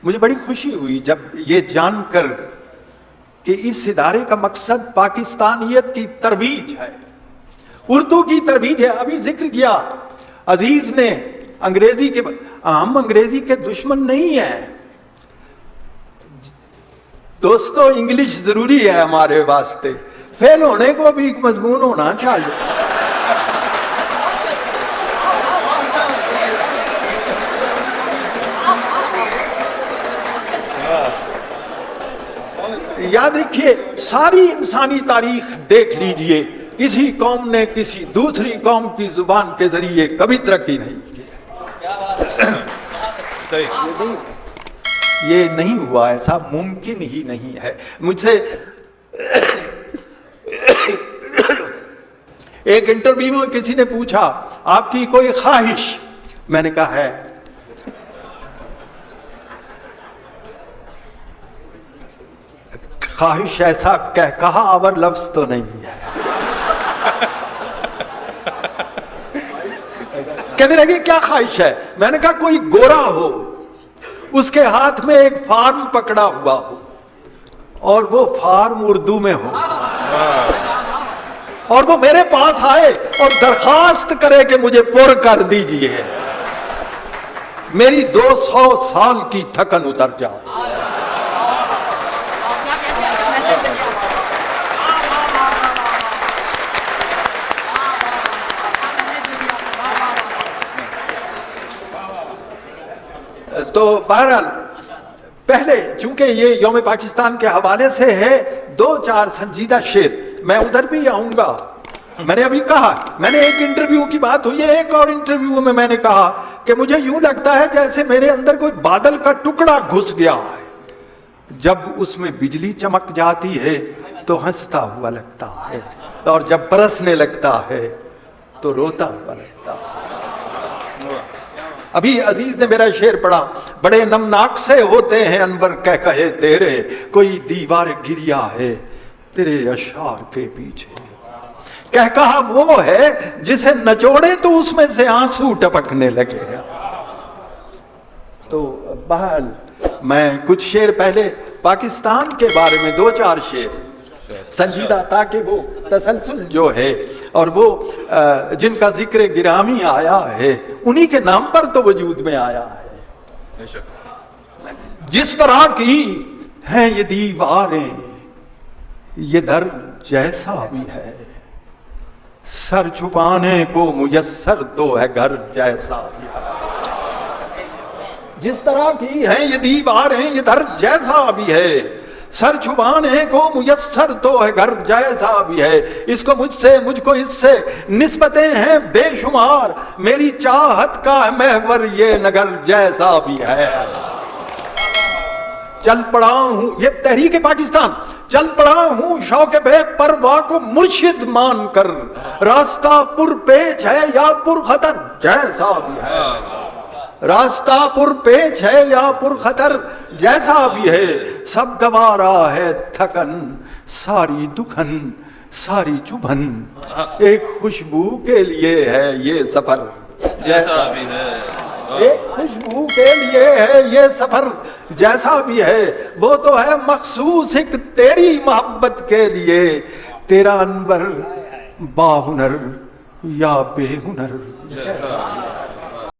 مجھے بڑی خوشی ہوئی جب یہ جان کر کہ اس ادارے کا مقصد پاکستانیت کی ترویج ہے، اردو کی ترویج ہے۔ ابھی ذکر کیا عزیز نے انگریزی کے، ہم انگریزی کے دشمن نہیں ہیں دوستو، انگلش ضروری ہے ہمارے واسطے، فیل ہونے کو بھی ایک مضمون ہونا چاہیے۔ یاد رکھیے ساری انسانی تاریخ دیکھ لیجئے، کسی قوم نے کسی دوسری قوم کی زبان کے ذریعے کبھی ترقی نہیں کی۔ یہ نہیں ہوا، ایسا ممکن ہی نہیں ہے۔ مجھ سے ایک انٹرویو میں کسی نے پوچھا آپ کی کوئی خواہش، میں نے کہا ہے خواہش ایسا کہا اور لفظ تو نہیں ہے۔ کہنے لگے کیا خواہش ہے؟ میں نے کہا کوئی گورا ہو، اس کے ہاتھ میں ایک فارم پکڑا ہوا ہو اور وہ فارم اردو میں ہو، اور وہ میرے پاس آئے اور درخواست کرے کہ مجھے پر کر دیجئے، میری 200 سال کی تھکن اتر جائے۔ تو بہرحال پہلے چونکہ یہ یوم پاکستان کے حوالے سے ہے، 2-4 سنجیدہ شعر، میں ادھر بھی آؤں گا۔ میں نے ابھی کہا، میں نے ایک انٹرویو کی بات ہوئی ہے، ایک اور انٹرویو میں نے کہا کہ مجھے یوں لگتا ہے جیسے میرے اندر کوئی بادل کا ٹکڑا گھس گیا ہے، جب اس میں بجلی چمک جاتی ہے تو ہنستا ہوا لگتا ہے، اور جب برسنے لگتا ہے تو روتا ہوا لگتا ہے۔ ابھی عزیز نے میرا شعر پڑھا، بڑے نمناک سے ہوتے ہیں انور کہے تیرے، کوئی دیوار گریا ہے تیرے اشعار کے پیچھے، کہا وہ ہے جسے نچوڑے تو اس میں سے آنسو ٹپکنے لگے۔ تو بہرحال میں کچھ شعر پہلے پاکستان کے بارے میں 2-4 شعر سنجیدہ، تاکہ وہ تسلسل جو ہے اور وہ جن کا ذکر گرامی آیا ہے انہی کے نام پر تو وجود میں آیا ہے۔ جس طرح کی ہیں یہ دیواریں یہ در جیسا بھی ہے، سر چھپانے کو میسر تو ہے گھر جیسا بھی ہے۔ جس طرح کی ہیں یہ دیواریں یہ در جیسا بھی ہے، سر چھپانے کو میسر تو ہے گھر جیسا بھی ہے۔ اس کو مجھ کو اس سے نسبتیں ہیں بے شمار، میری چاہت کا محور یہ نگر جیسا بھی ہے۔ چل پڑا ہوں، یہ تحریک پاکستان، چل پڑا ہوں شوق بے پرواہ کو مرشد مان کر، راستہ پر پیچ ہے یا پر خطر جیسا بھی ہے، راستہ پر پیچ ہے یا پر خطر جیسا بھی ہے، سب گوارا ہے تھکن ساری دکھن ساری چبھن، ایک خوشبو کے لیے ہے یہ سفر جیسا بھی ہے، ایک خوشبو کے لیے ہے یہ سفر جیسا بھی ہے، وہ تو ہے مخصوص ایک تیری محبت کے لیے، تیرا انور باہنر یا بے ہنر جیسا